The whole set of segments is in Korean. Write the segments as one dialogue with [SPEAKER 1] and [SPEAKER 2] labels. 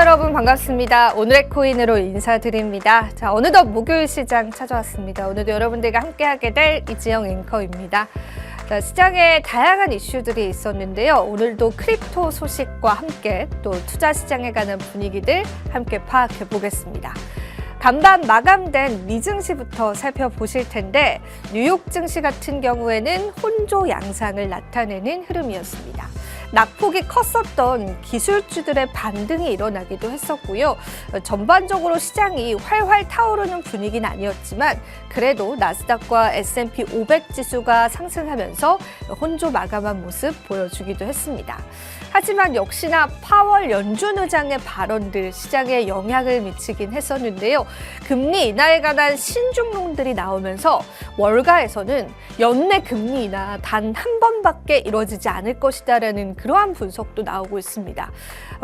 [SPEAKER 1] 여러분 반갑습니다. 오늘의 코인으로 인사드립니다. 자, 어느덧 목요일 시장 찾아왔습니다. 오늘도 여러분들과 함께하게 될 이지영 앵커입니다. 자, 시장에 다양한 이슈들이 있었는데요. 오늘도 크립토 소식과 함께 또 투자 시장에 관한 분위기들 함께 파악해 보겠습니다. 간밤 마감된 미증시부터 살펴보실 텐데 뉴욕 증시 같은 경우에는 혼조 양상을 나타내는 흐름이었습니다. 낙폭이 컸었던 기술주들의 반등이 일어나기도 했었고요. 전반적으로 시장이 활활 타오르는 분위기는 아니었지만 그래도 나스닥과 S&P 500 지수가 상승하면서 혼조 마감한 모습 보여주기도 했습니다. 하지만 역시나 파월 연준 의장의 발언들 시장에 영향을 미치긴 했었는데요. 금리 인하에 관한 신중론들이 나오면서 월가에서는 연내 금리 인하 단 한 번밖에 이루어지지 않을 것이다라는 그러한 분석도 나오고 있습니다.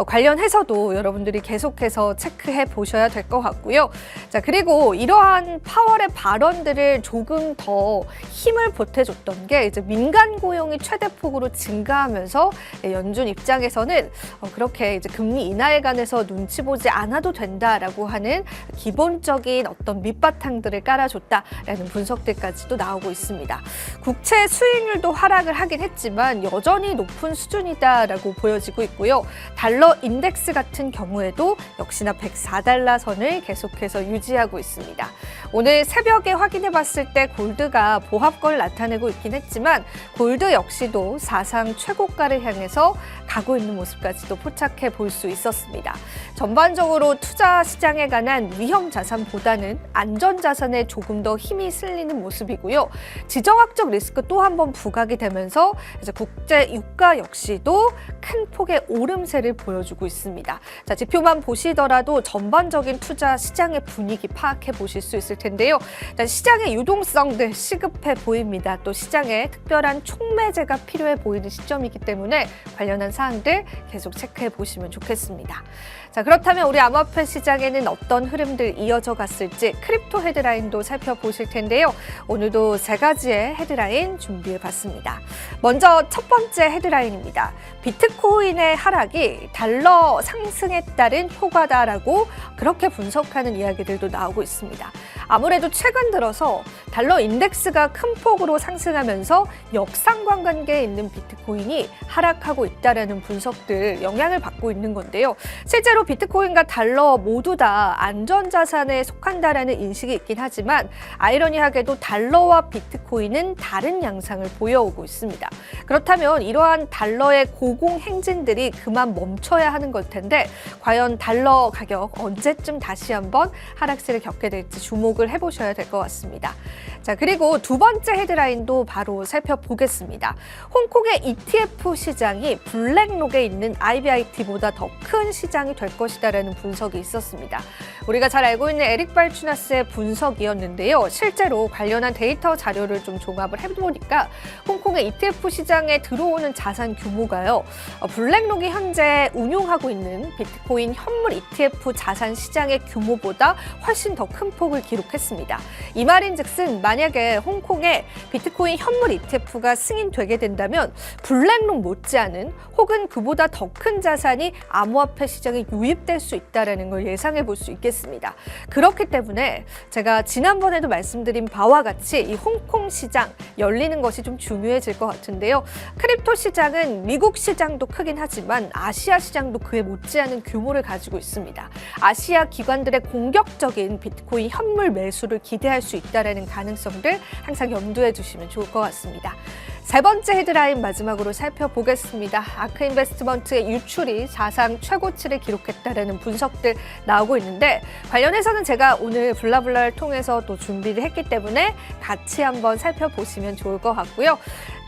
[SPEAKER 1] 관련해서도 여러분들이 계속해서 체크해 보셔야 될 것 같고요. 자, 그리고 이러한 파월의 발언들을 조금 더 힘을 보태줬던 게 이제 민간 고용이 최대폭으로 증가하면서 연준 입장에서는 그렇게 이제 금리 인하에 관해서 눈치 보지 않아도 된다라고 하는 기본적인 어떤 밑바탕들을 깔아줬다라는 분석들까지도 나오고 있습니다. 국채 수익률도 하락을 하긴 했지만 여전히 높은 수준이다라고 보여지고 있고요. 달러 인덱스 같은 경우에도 역시나 104달러 선을 계속해서 유지하고 있습니다. 오늘 새벽에 확인해 봤을 때 골드가 보합권을 나타내고 있긴 했지만 골드 역시도 사상 최고가를 향해서 가고 있는 모습까지도 포착해 볼 수 있었습니다. 전반적으로 투자 시장에 관한 위험 자산보다는 안전 자산에 조금 더 힘이 실리는 모습이고요. 지정학적 리스크 또 한 번 부각이 되면서 이제 국제 유가 역시도 큰 폭의 오름세를 보여주고 있습니다. 자, 지표만 보시더라도 전반적인 투자 시장의 분위기 파악해 보실 수 있을 텐데요. 자, 시장의 유동성들 시급해 보입니다. 또 시장에 특별한 촉매제가 필요해 보이는 시점이기 때문에 관련한 사항들 계속 체크해 보시면 좋겠습니다. 자, 그렇다면 우리 암호화폐 시장에는 어떤 흐름들 이어져 갔을지 크립토 헤드라인도 살펴보실 텐데요. 오늘도 세 가지의 헤드라인 준비해 봤습니다. 먼저 첫 번째 헤드라인입니다. 비트코인의 하락이 달러 상승에 따른 효과다라고 그렇게 분석하는 이야기들도 나오고 있습니다. 아무래도 최근 들어서 달러 인덱스가 큰 폭으로 상승하면서 역상관 관계에 있는 비트코인이 하락하고 있다는 분석들 영향을 받고 있는 건데요. 실제로 비트코인과 달러 모두 다 안전자산에 속한다라는 인식이 있긴 하지만 아이러니하게도 달러와 비트코인은 다른 양상을 보여오고 있습니다. 그렇다면 이러한 달러의 고공행진들이 그만 멈춰야 하는 걸 텐데 과연 달러 가격 언제쯤 다시 한번 하락세를 겪게 될지 주목을 해보셔야 될 것 같습니다. 자, 그리고 두 번째 헤드라인도 바로 살펴보겠습니다. 홍콩의 ETF 시장이 블랙록에 있는 IBIT보다 더 큰 시장이 될 것이다라는 분석이 있었습니다. 우리가 잘 알고 있는 에릭 발추나스의 분석이었는데요. 실제로 관련한 데이터 자료를 좀 종합을 해보니까 홍콩의 ETF 시장에 들어오는 자산 규모가요. 블랙록이 현재 운용하고 있는 비트코인 현물 ETF 자산 시장의 규모보다 훨씬 더 큰 폭을 기록했습니다. 이 말인즉슨 만약에 홍콩의 비트코인 현물 ETF가 승인되게 된다면 블랙록 못지않은 혹은 그보다 더 큰 자산이 암호화폐 시장에 유입될 수 있다는 걸 예상해 볼 수 있겠습니다. 그렇기 때문에 제가 지난번에도 말씀드린 바와 같이 이 홍콩 시장 열리는 것이 좀 중요해질 것 같은데요. 크립토 시장은 미국 시장도 크긴 하지만 아시아 시장도 그에 못지않은 규모를 가지고 있습니다. 아시아 기관들의 공격적인 비트코인 현물 매수를 기대할 수 있다는 가능성들 항상 염두에 두시면 좋을 것 같습니다. 세 번째 헤드라인 마지막으로 살펴보겠습니다. 아크인베스트먼트의 유출이 사상 최고치를 기록했다는 분석들 나오고 있는데 관련해서는 제가 오늘 블라블라를 통해서 또 준비를 했기 때문에 같이 한번 살펴보시면 좋을 것 같고요.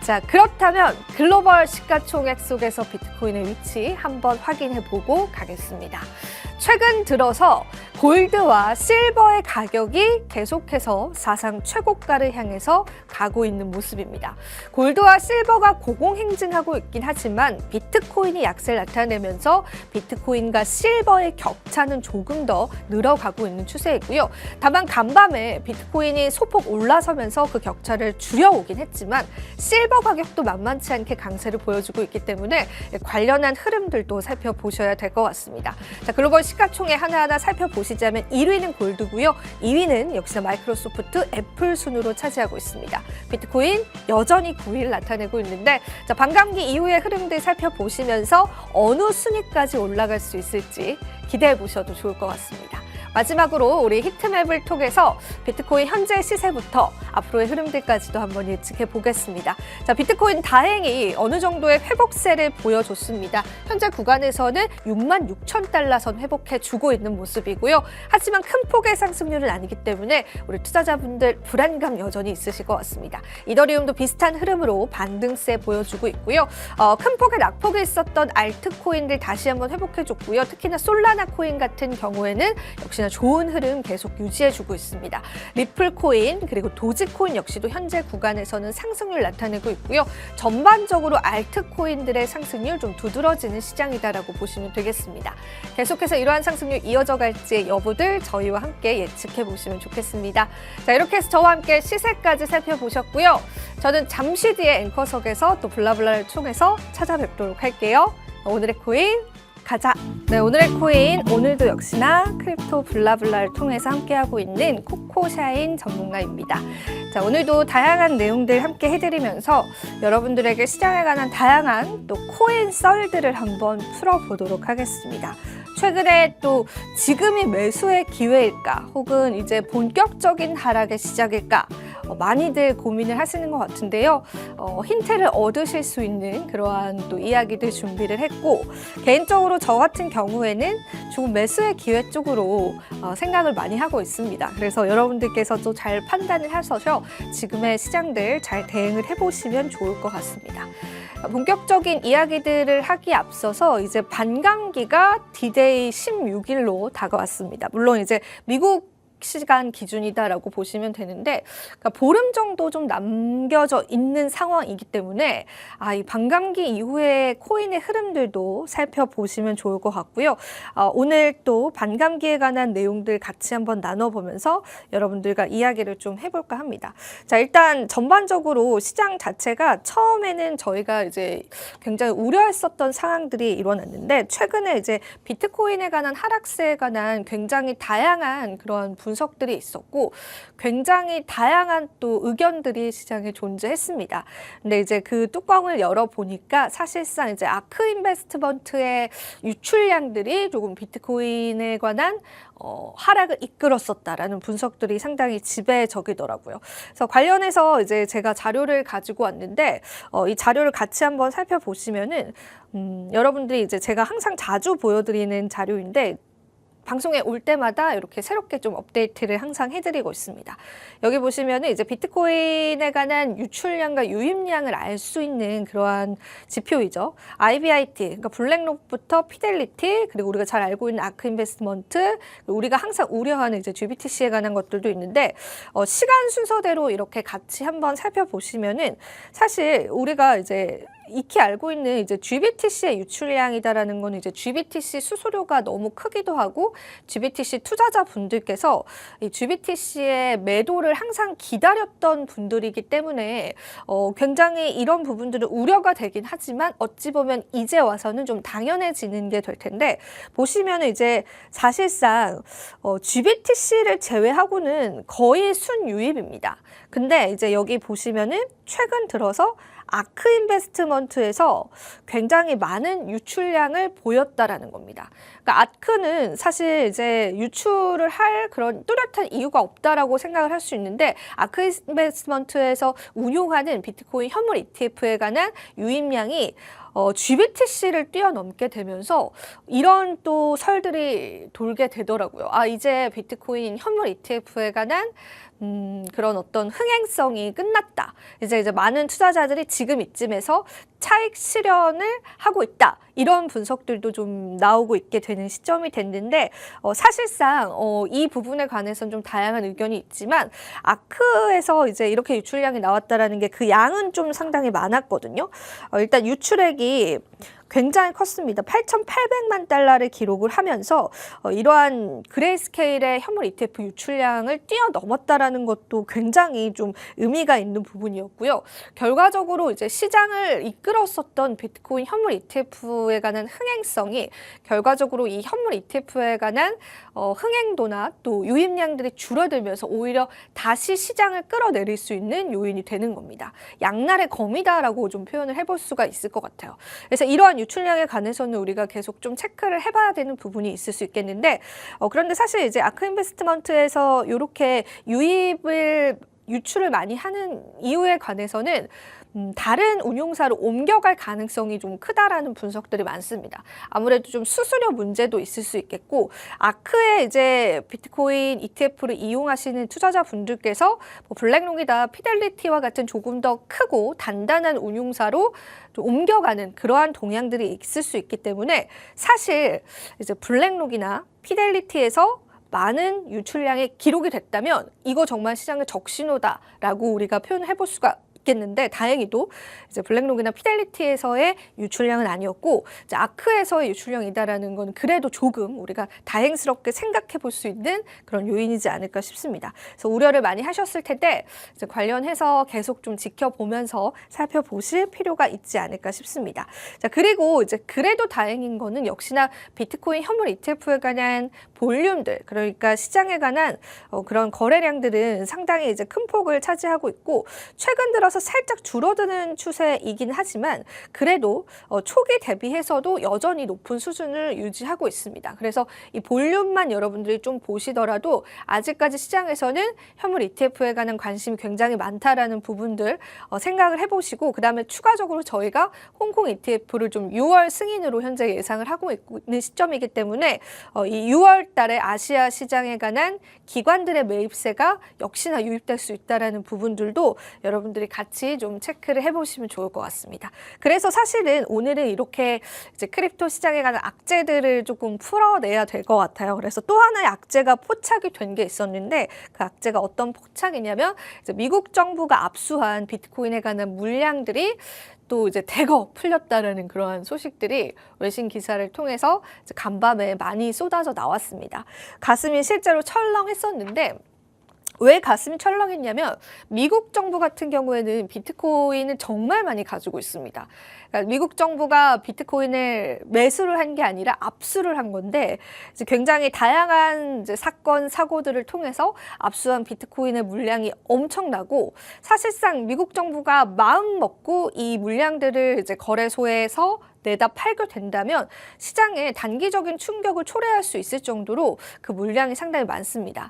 [SPEAKER 1] 자, 그렇다면 글로벌 시가총액 속에서 비트코인의 위치 한번 확인해 보고 가겠습니다. 최근 들어서 골드와 실버의 가격이 계속해서 사상 최고가를 향해서 가고 있는 모습입니다. 골드와 실버가 고공행진하고 있긴 하지만 비트코인이 약세를 나타내면서 비트코인과 실버의 격차는 조금 더 늘어가고 있는 추세이고요. 다만 간밤에 비트코인이 소폭 올라서면서 그 격차를 줄여오긴 했지만 실버 가격도 만만치 않게 강세를 보여주고 있기 때문에 관련한 흐름들도 살펴보셔야 될 것 같습니다. 자, 글로벌 시가총액 하나하나 살펴보시자면 1위는 골드고요. 2위는 역시나 마이크로소프트, 애플 순으로 차지하고 있습니다. 비트코인 여전히 9위를 나타내고 있는데 자, 반감기 이후의 흐름들 살펴보시면서 어느 순위까지 올라갈 수 있을지 기대해 보셔도 좋을 것 같습니다. 마지막으로 우리 히트맵을 통해서 비트코인 현재 시세부터 앞으로의 흐름들까지도 한번 예측해 보겠습니다. 자, 비트코인 다행히 어느 정도의 회복세를 보여줬습니다. 현재 구간에서는 66,000달러 선 회복해 주고 있는 모습이고요. 하지만 큰 폭의 상승률은 아니기 때문에 우리 투자자분들 불안감 여전히 있으실 것 같습니다. 이더리움도 비슷한 흐름으로 반등세 보여주고 있고요. 큰 폭의 낙폭이 있었던 알트코인들 다시 한번 회복해 줬고요. 특히나 솔라나 코인 같은 경우에는 역시나 좋은 흐름 계속 유지해주고 있습니다. 리플 코인 그리고 도지 코인 역시도 현재 구간에서는 상승률 나타내고 있고요. 전반적으로 알트 코인들의 상승률 좀 두드러지는 시장이다라고 보시면 되겠습니다. 계속해서 이러한 상승률 이어져 갈지 여부들 저희와 함께 예측해 보시면 좋겠습니다. 자, 이렇게 해서 저와 함께 시세까지 살펴보셨고요. 저는 잠시 뒤에 앵커석에서 또 블라블라를 통해서 찾아뵙도록 할게요. 오늘의 코인 가자. 네, 오늘의 코인 오늘도 역시나 크립토 블라블라를 통해서 함께하고 있는 코코샤인 전문가입니다. 자, 오늘도 다양한 내용들 함께 해드리면서 여러분들에게 시장에 관한 다양한 또 코인 썰들을 한번 풀어보도록 하겠습니다. 최근에 또 지금이 매수의 기회일까 혹은 이제 본격적인 하락의 시작일까 많이들 고민을 하시는 것 같은데요. 힌트를 얻으실 수 있는 그러한 또 이야기들 준비를 했고 개인적으로 저 같은 경우에는 조금 매수의 기회 쪽으로 생각을 많이 하고 있습니다. 그래서 여러분들께서도 잘 판단을 하셔서 지금의 시장들 잘 대응을 해보시면 좋을 것 같습니다. 본격적인 이야기들을 하기에 앞서서 이제 반감기가 D-Day 16일로 다가왔습니다. 물론 이제 미국 시간 기준이다라고 보시면 되는데 그러니까 보름 정도 좀 남겨져 있는 상황이기 때문에 이 반감기 이후의 코인의 흐름들도 살펴보시면 좋을 것 같고요. 오늘 또 반감기에 관한 내용들 같이 한번 나눠보면서 여러분들과 이야기를 좀 해볼까 합니다. 자, 일단 전반적으로 시장 자체가 처음에는 저희가 이제 굉장히 우려했었던 상황들이 일어났는데 최근에 이제 비트코인에 관한 하락세에 관한 굉장히 다양한 그런 분석들이 있었고 굉장히 다양한 또 의견들이 시장에 존재했습니다. 근데 이제 그 뚜껑을 열어보니까 사실상 이제 아크 인베스트먼트의 유출량들이 조금 비트코인에 관한 하락을 이끌었었다라는 분석들이 상당히 지배적이더라고요. 그래서 관련해서 이제 제가 자료를 가지고 왔는데 이 자료를 같이 한번 살펴보시면은 여러분들이 이제 제가 항상 자주 보여드리는 자료인데 방송에 올 때마다 이렇게 새롭게 좀 업데이트를 항상 해드리고 있습니다. 여기 보시면은 이제 비트코인에 관한 유출량과 유입량을 알 수 있는 그러한 지표이죠. IBIT, 그러니까 블랙록부터 피델리티, 그리고 우리가 잘 알고 있는 아크 인베스트먼트, 우리가 항상 우려하는 이제 GBTC에 관한 것들도 있는데 시간 순서대로 이렇게 같이 한번 살펴보시면은 사실 우리가 이제 익히 알고 있는 이제 GBTC의 유출량이다라는 건 이제 GBTC 수수료가 너무 크기도 하고 GBTC 투자자분들께서 이 GBTC의 매도를 항상 기다렸던 분들이기 때문에 굉장히 이런 부분들은 우려가 되긴 하지만 어찌 보면 이제 와서는 좀 당연해지는 게 될 텐데 보시면 이제 사실상 GBTC를 제외하고는 거의 순유입입니다. 근데 이제 여기 보시면은 최근 들어서 아크 인베스트먼트에서 굉장히 많은 유출량을 보였다라는 겁니다. 그러니까 아크는 사실 이제 유출을 할 그런 뚜렷한 이유가 없다라고 생각을 할 수 있는데 아크 인베스트먼트에서 운용하는 비트코인 현물 ETF에 관한 유입량이 GBTC를 뛰어넘게 되면서 이런 또 설들이 돌게 되더라고요. 이제 비트코인 현물 ETF에 관한 그런 어떤 흥행성이 끝났다. 이제 많은 투자자들이 지금 이쯤에서 차익 실현을 하고 있다. 이런 분석들도 좀 나오고 있게 되는 시점이 됐는데 사실상 이 부분에 관해서는 좀 다양한 의견이 있지만 아크에서 이제 이렇게 유출량이 나왔다라는 게 그 양은 좀 상당히 많았거든요. 일단 유출액이 굉장히 컸습니다. 8,800만 달러를 기록을 하면서 이러한 그레이스케일의 현물 ETF 유출량을 뛰어넘었다라는 것도 굉장히 좀 의미가 있는 부분이었고요. 결과적으로 이제 시장을 이끌었었던 비트코인 현물 ETF에 관한 흥행성이 결과적으로 이 현물 ETF에 관한 흥행도나 또 유입량들이 줄어들면서 오히려 다시 시장을 끌어내릴 수 있는 요인이 되는 겁니다. 양날의 검이다라고 좀 표현을 해볼 수가 있을 것 같아요. 그래서 이러한 유출량에 관해서는 우리가 계속 좀 체크를 해봐야 되는 부분이 있을 수 있겠는데 그런데 사실 이제 아크 인베스트먼트에서 이렇게 유출을 많이 하는 이유에 관해서는 다른 운용사로 옮겨갈 가능성이 좀 크다라는 분석들이 많습니다. 아무래도 좀 수수료 문제도 있을 수 있겠고 아크의 이제 비트코인 ETF를 이용하시는 투자자분들께서 뭐 블랙록이다 피델리티와 같은 조금 더 크고 단단한 운용사로 좀 옮겨가는 그러한 동향들이 있을 수 있기 때문에 사실 이제 블랙록이나 피델리티에서 많은 유출량이 기록이 됐다면 이거 정말 시장의 적신호다라고 우리가 표현해 볼 수가 있겠는데 다행히도 이제 블랙록이나 피델리티에서의 유출량은 아니었고 이제 아크에서의 유출량이다라는 건 그래도 조금 우리가 다행스럽게 생각해 볼 수 있는 그런 요인이지 않을까 싶습니다. 그래서 우려를 많이 하셨을 텐데 이제 관련해서 계속 좀 지켜보면서 살펴보실 필요가 있지 않을까 싶습니다. 자, 그리고 이제 그래도 다행인 거는 역시나 비트코인 현물 ETF에 관한 볼륨들, 그러니까 시장에 관한 그런 거래량들은 상당히 이제 큰 폭을 차지하고 있고 최근 들어서 살짝 줄어드는 추세이긴 하지만 그래도 초기 대비해서도 여전히 높은 수준을 유지하고 있습니다. 그래서 이 볼륨만 여러분들이 좀 보시더라도 아직까지 시장에서는 현물 ETF에 관한 관심이 굉장히 많다라는 부분들 생각을 해보시고 그 다음에 추가적으로 저희가 홍콩 ETF를 좀 6월 승인으로 현재 예상을 하고 있는 시점이기 때문에 이 6월 달에 아시아 시장에 관한 기관들의 매입세가 역시나 유입될 수 있다는 부분들도 여러분들이 같이 좀 체크를 해보시면 좋을 것 같습니다. 그래서 사실은 오늘은 이렇게 이제 크립토 시장에 관한 악재들을 조금 풀어내야 될 것 같아요. 그래서 또 하나의 악재가 포착이 된 게 있었는데 그 악재가 어떤 포착이냐면 이제 미국 정부가 압수한 비트코인에 관한 물량들이 또 이제 대거 풀렸다라는 그러한 소식들이 외신 기사를 통해서 이제 간밤에 많이 쏟아져 나왔습니다. 가슴이 실제로 철렁했었는데 왜 가슴이 철렁했냐면 미국 정부 같은 경우에는 비트코인을 정말 많이 가지고 있습니다. 그러니까 미국 정부가 비트코인을 매수를 한 게 아니라 압수를 한 건데 이제 굉장히 다양한 이제 사건 사고들을 통해서 압수한 비트코인의 물량이 엄청나고 사실상 미국 정부가 마음 먹고 이 물량들을 이제 거래소에서 내다 팔게 된다면 시장에 단기적인 충격을 초래할 수 있을 정도로 그 물량이 상당히 많습니다.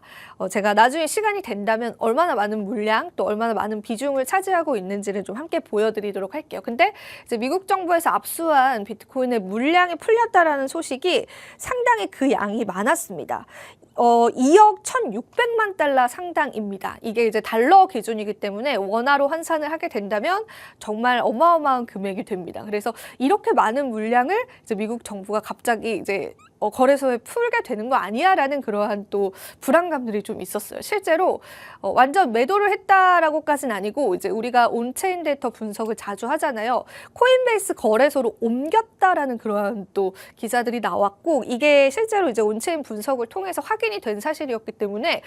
[SPEAKER 1] 제가 나중에 시간이 된다면 얼마나 많은 물량 또 얼마나 많은 비중을 차지하고 있는지를 좀 함께 보여드리도록 할게요. 근데 이제 미국 정부에서 압수한 비트코인의 물량이 풀렸다라는 소식이 상당히 그 양이 많았습니다. 2억 1,600만 달러 상당입니다. 이게 이제 달러 기준이기 때문에 원화로 환산을 하게 된다면 정말 어마어마한 금액이 됩니다. 그래서 이렇게 많은 물량을 이제 미국 정부가 갑자기 이제 거래소에 풀게 되는 거 아니야라는 그러한 또 불안감들이 좀 있었어요. 실제로 완전 매도를 했다라고까지는 아니고 이제 우리가 온체인 데이터 분석을 자주 하잖아요. 코인베이스 거래소로 옮겼다라는 그러한 또 기사들이 나왔고 이게 실제로 이제 온체인 분석을 통해서 확인이 된 사실이었기 때문에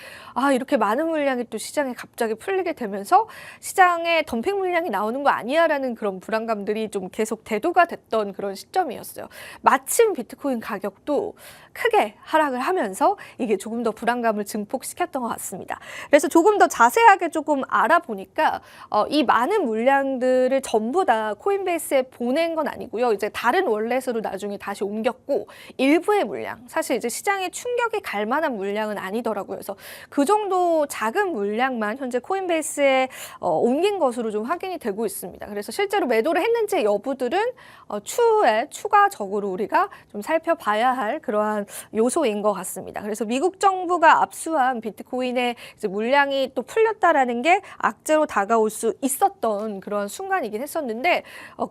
[SPEAKER 1] 이렇게 많은 물량이 또 시장에 갑자기 풀리게 되면서 시장에 덤핑 물량이 나오는 거 아니야라는 그런 불안감들이 좀 계속 대두가 됐던 그런 시점이었어요. 마침 비트코인 가격도 크게 하락을 하면서 이게 조금 더 불안감을 증폭시켰던 것 같습니다. 그래서 조금 더 자세하게 조금 알아보니까 이 많은 물량들을 전부 다 코인베이스에 보낸 건 아니고요. 이제 다른 월렛으로 나중에 다시 옮겼고 일부의 물량, 사실 이제 시장에 충격이 갈 만한 물량은 아니더라고요. 그래서 그 정도 작은 물량만 현재 코인베이스에 옮긴 것으로 좀 확인이 되고 있습니다. 그래서 실제로 매도를 했는지 여부들은 추후에 추가적으로 우리가 좀 살펴봐야 할 할 그러한 요소인 것 같습니다. 그래서 미국 정부가 압수한 비트코인의 이제 물량이 또 풀렸다라는 게 악재로 다가올 수 있었던 그런 순간이긴 했었는데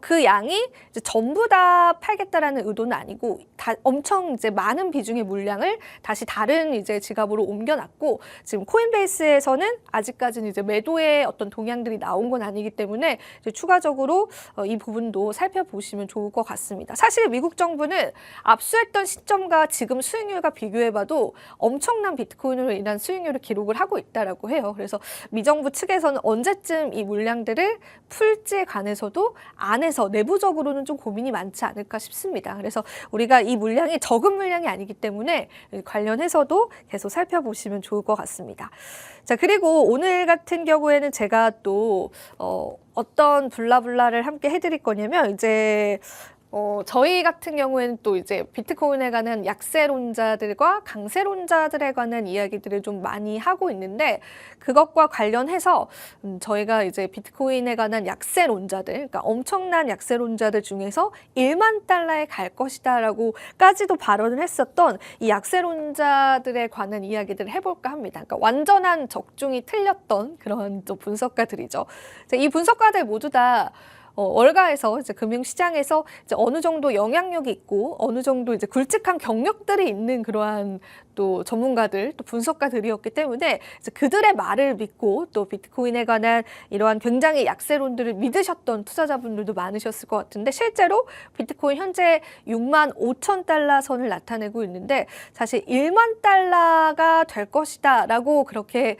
[SPEAKER 1] 그 양이 이제 전부 다 팔겠다라는 의도는 아니고 엄청 이제 많은 비중의 물량을 다시 다른 이제 지갑으로 옮겨놨고 지금 코인베이스에서는 아직까지는 이제 매도의 어떤 동향들이 나온 건 아니기 때문에 이제 추가적으로 이 부분도 살펴보시면 좋을 것 같습니다. 사실 미국 정부는 압수했던 시점과 지금 수익률과 비교해봐도 엄청난 비트코인으로 인한 수익률을 기록을 하고 있다라고 해요. 그래서 미 정부 측에서는 언제쯤 이 물량들을 풀지에 관해서도 안에서 내부적으로는 좀 고민이 많지 않을까 싶습니다. 그래서 우리가 이 물량이 적은 물량이 아니기 때문에 관련해서도 계속 살펴보시면 좋을 것 같습니다. 자, 그리고 오늘 같은 경우에는 제가 또 어떤 블라블라를 함께 해드릴 거냐면 이제 저희 같은 경우에는 또 이제 비트코인에 관한 약세론자들과 강세론자들에 관한 이야기들을 좀 많이 하고 있는데 그것과 관련해서 저희가 이제 비트코인에 관한 약세론자들, 그러니까 엄청난 약세론자들 중에서 1만 달러에 갈 것이다라고까지도 발언을 했었던 이 약세론자들에 관한 이야기들을 해볼까 합니다. 그러니까 완전한 적중이 틀렸던 그런 또 분석가들이죠. 이 분석가들 모두 다 월가에서 이제 금융시장에서 이제 어느 정도 영향력이 있고 어느 정도 이제 굵직한 경력들이 있는 그러한 또 전문가들, 또 분석가들이었기 때문에 이제 그들의 말을 믿고 또 비트코인에 관한 이러한 굉장히 약세론들을 믿으셨던 투자자분들도 많으셨을 것 같은데 실제로 비트코인 현재 6만 5천 달러 선을 나타내고 있는데 사실 1만 달러가 될 것이다 라고 그렇게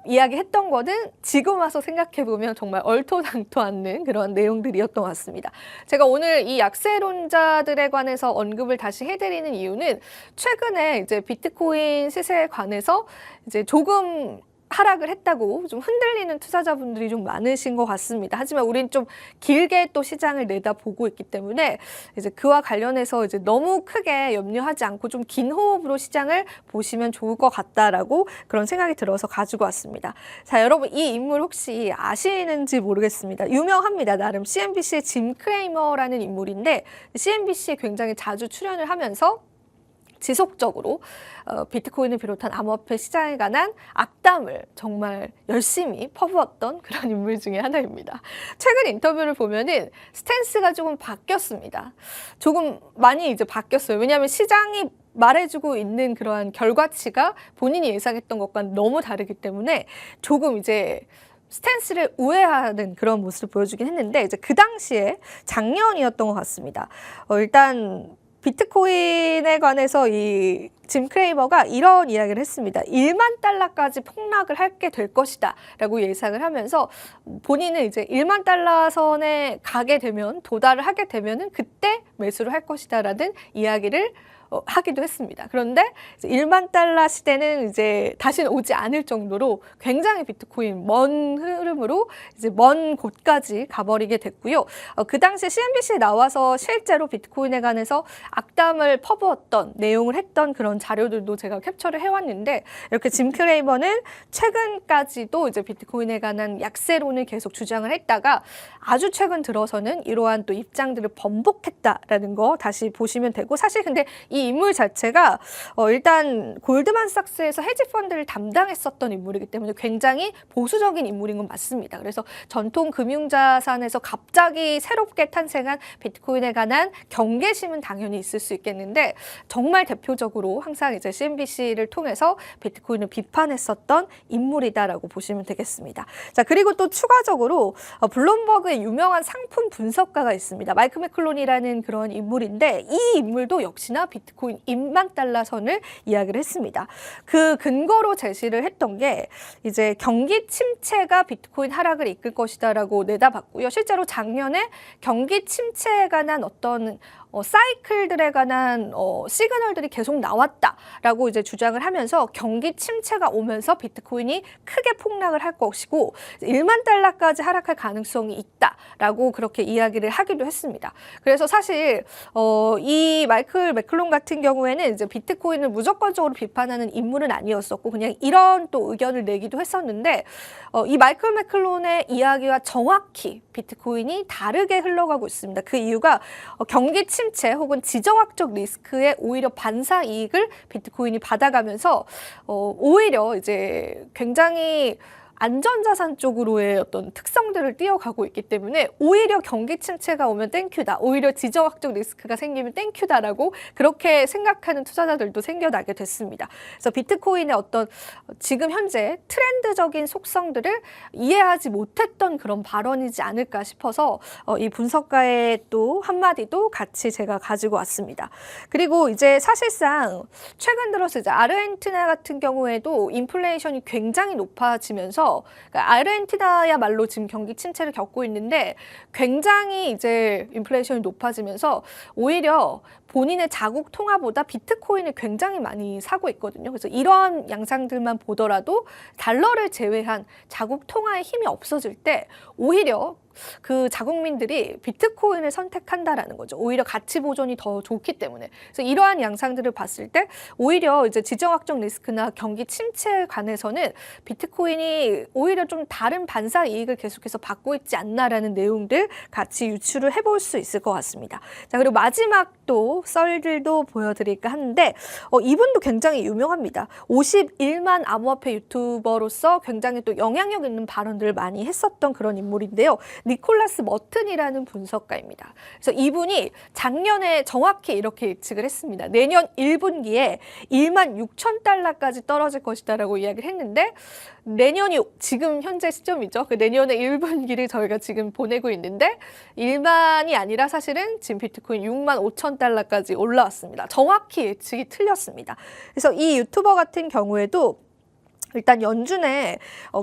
[SPEAKER 1] 이야기했던 거는 지금 와서 생각해보면 정말 얼토당토 않는 그런 내용들이었던 것 같습니다. 제가 오늘 이 약세론자들에 관해서 언급을 다시 해드리는 이유는 최근에 이제 비트코인 시세에 관해서 이제 조금 하락을 했다고 좀 흔들리는 투자자분들이 좀 많으신 것 같습니다. 하지만 우린 좀 길게 또 시장을 내다보고 있기 때문에 이제 그와 관련해서 이제 너무 크게 염려하지 않고 좀 긴 호흡으로 시장을 보시면 좋을 것 같다라고 그런 생각이 들어서 가지고 왔습니다. 자, 여러분 이 인물 혹시 아시는지 모르겠습니다. 유명합니다. 나름 CNBC의 짐 크레이머라는 인물인데 CNBC에 굉장히 자주 출연을 하면서 지속적으로 비트코인을 비롯한 암호화폐 시장에 관한 악담을 정말 열심히 퍼부었던 그런 인물 중에 하나입니다. 최근 인터뷰를 보면은 스탠스가 조금 바뀌었습니다. 조금 많이 이제 바뀌었어요. 왜냐하면 시장이 말해주고 있는 그러한 결과치가 본인이 예상했던 것과 너무 다르기 때문에 조금 이제 스탠스를 우회하는 그런 모습을 보여주긴 했는데 이제 그 당시에 작년이었던 것 같습니다. 일단 비트코인에 관해서 이 짐 크레이머가 이런 이야기를 했습니다. 1만 달러까지 폭락을 하게 될 것이다 라고 예상을 하면서 본인은 이제 1만 달러 선에 가게 되면 도달을 하게 되면은 그때 매수를 할 것이다 라는 이야기를 하기도 했습니다. 그런데 1만 달러 시대는 이제 다시는 오지 않을 정도로 굉장히 비트코인 먼 흐름으로 이제 먼 곳까지 가버리게 됐고요. 그 당시 CNBC에 나와서 실제로 비트코인에 관해서 악담을 퍼부었던 내용을 했던 그런 자료들도 제가 캡처를 해왔는데 이렇게 짐 크레이머는 최근까지도 이제 비트코인에 관한 약세론을 계속 주장을 했다가 아주 최근 들어서는 이러한 또 입장들을 번복했다라는 거 다시 보시면 되고 사실 근데 이 인물 자체가 일단 골드만삭스에서 헤지펀드를 담당했었던 인물이기 때문에 굉장히 보수적인 인물인 건 맞습니다. 그래서 전통 금융자산에서 갑자기 새롭게 탄생한 비트코인에 관한 경계심은 당연히 있을 수 있겠는데 정말 대표적으로 항상 이제 CNBC를 통해서 비트코인을 비판했었던 인물이다라고 보시면 되겠습니다. 자, 그리고 또 추가적으로 블룸버그의 유명한 상품 분석가가 있습니다. 마이크 매클론이라는 그런 인물인데 이 인물도 역시나 비트코인 1만 달러 선을 이야기를 했습니다. 그 근거로 제시를 했던 게 이제 경기 침체가 비트코인 하락을 이끌 것이다라고 내다봤고요. 실제로 작년에 경기 침체에 관한 어떤 사이클들에 관한 시그널들이 계속 나왔다라고 이제 주장을 하면서 경기 침체가 오면서 비트코인이 크게 폭락을 할 것이고 1만 달러까지 하락할 가능성이 있다라고 그렇게 이야기를 하기도 했습니다. 그래서 사실 이 마이클 매클론 같은 경우에는 이제 비트코인을 무조건적으로 비판하는 인물은 아니었었고 그냥 이런 또 의견을 내기도 했었는데 이 마이클 매클론의 이야기와 정확히 비트코인이 다르게 흘러가고 있습니다. 그 이유가 경기 침체 혹은 지정학적 리스크에 오히려 반사 이익을 비트코인이 받아가면서 오히려 이제 굉장히 안전자산 쪽으로의 어떤 특성들을 띄어가고 있기 때문에 오히려 경기 침체가 오면 땡큐다. 오히려 지정학적 리스크가 생기면 땡큐다라고 그렇게 생각하는 투자자들도 생겨나게 됐습니다. 그래서 비트코인의 어떤 지금 현재 트렌드적인 속성들을 이해하지 못했던 그런 발언이지 않을까 싶어서 이 분석가의 또 한마디도 같이 제가 가지고 왔습니다. 그리고 이제 사실상 최근 들어서 이제 아르헨티나 같은 경우에도 인플레이션이 굉장히 높아지면서 그러니까 아르헨티나야말로 지금 경기 침체를 겪고 있는데 굉장히 이제 인플레이션이 높아지면서 오히려 본인의 자국 통화보다 비트코인을 굉장히 많이 사고 있거든요. 그래서 이러한 양상들만 보더라도 달러를 제외한 자국 통화의 힘이 없어질 때 오히려 그 자국민들이 비트코인을 선택한다라는 거죠. 오히려 가치 보존이 더 좋기 때문에. 그래서 이러한 양상들을 봤을 때 오히려 이제 지정학적 리스크나 경기 침체에 관해서는 비트코인이 오히려 좀 다른 반사 이익을 계속해서 받고 있지 않나라는 내용들 같이 유추를 해볼 수 있을 것 같습니다. 자, 그리고 마지막 또 썰들도 보여드릴까 하는데 이분도 굉장히 유명합니다. 51만 암호화폐 유튜버로서 굉장히 또 영향력 있는 발언들을 많이 했었던 그런 인물인데요. 니콜라스 머튼이라는 분석가입니다. 그래서 이분이 작년에 정확히 이렇게 예측을 했습니다. 내년 1분기에 1만 6천 달러까지 떨어질 것이다라고 이야기를 했는데 내년이 지금 현재 시점이죠. 그 내년의 1분기를 저희가 지금 보내고 있는데 1만이 아니라 사실은 지금 비트코인 6만 5천 달러까지 올라왔습니다. 정확히 예측이 틀렸습니다. 그래서 이 유튜버 같은 경우에도 일단 연준의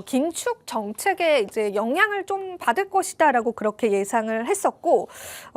[SPEAKER 1] 긴축 정책에 이제 영향을 좀 받을 것이다라고 그렇게 예상을 했었고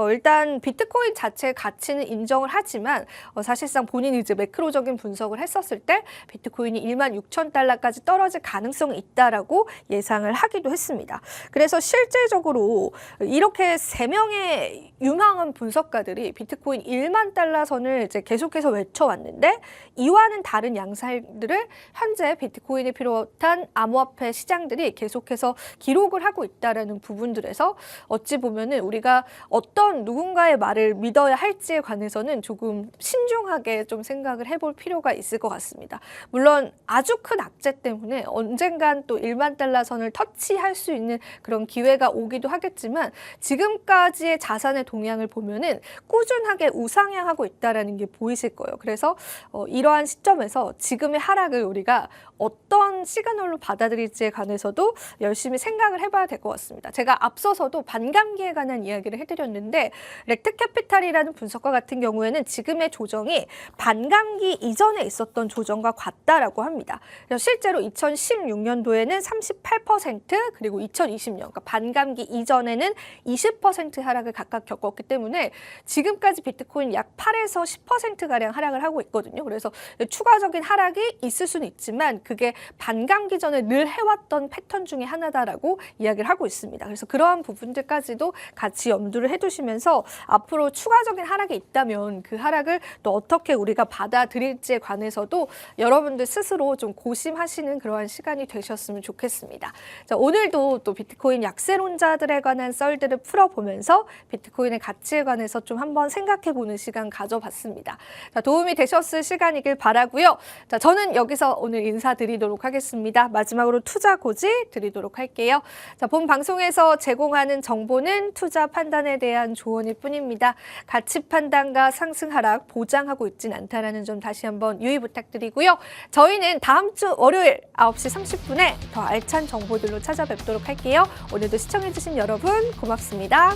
[SPEAKER 1] 일단 비트코인 자체의 가치는 인정을 하지만 사실상 본인이 이제 매크로적인 분석을 했었을 때 비트코인이 1만 6천 달러까지 떨어질 가능성이 있다라고 예상을 하기도 했습니다. 그래서 실질적으로 이렇게 3명의 유망한 분석가들이 비트코인 1만 달러 선을 이제 계속해서 외쳐왔는데 이와는 다른 양상들을 현재 비트코인이 비롯한 암호화폐 시장들이 계속해서 기록을 하고 있다라는 부분들에서 어찌 보면은 우리가 어떤 누군가의 말을 믿어야 할지에 관해서는 조금 신중하게 좀 생각을 해볼 필요가 있을 것 같습니다. 물론 아주 큰 악재 때문에 언젠간 또 1만 달러 선을 터치할 수 있는 그런 기회가 오기도 하겠지만 지금까지의 자산의 동향을 보면은 꾸준하게 우상향하고 있다라는 게 보이실 거예요. 그래서 이러한 시점에서 지금의 하락을 우리가 어떤 시그널로 받아들일지에 관해서도 열심히 생각을 해봐야 될 것 같습니다. 제가 앞서서도 반감기에 관한 이야기를 해드렸는데 렉트캐피탈이라는 분석가 같은 경우에는 지금의 조정이 반감기 이전에 있었던 조정과 같다라고 합니다. 그래서 실제로 2016년도에는 38% 그리고 2020년 그러니까 반감기 이전에는 20% 하락을 각각 겪었기 때문에 지금까지 비트코인 약 8에서 10%가량 하락을 하고 있거든요. 그래서 추가적인 하락이 있을 수는 있지만 그게 반감기 전에 늘 해왔던 패턴 중에 하나다라고 이야기를 하고 있습니다. 그래서 그러한 부분들까지도 같이 염두를 해두시면서 앞으로 추가적인 하락이 있다면 그 하락을 또 어떻게 우리가 받아들일지에 관해서도 여러분들 스스로 좀 고심하시는 그러한 시간이 되셨으면 좋겠습니다. 자, 오늘도 또 비트코인 약세론자들에 관한 썰들을 풀어보면서 비트코인의 가치에 관해서 좀 한번 생각해보는 시간 가져봤습니다. 자, 도움이 되셨을 시간이길 바라고요. 자, 저는 여기서 오늘 인사드리도록 하겠습니다. 마지막으로 투자 고지 드리도록 할게요. 자, 본 방송에서 제공하는 정보는 투자 판단에 대한 조언일 뿐입니다. 가치 판단과 상승 하락 보장하고 있진 않다라는 점 다시 한번 유의 부탁드리고요. 저희는 다음 주 월요일 9시 30분에 더 알찬 정보들로 찾아뵙도록 할게요. 오늘도 시청해주신 여러분 고맙습니다.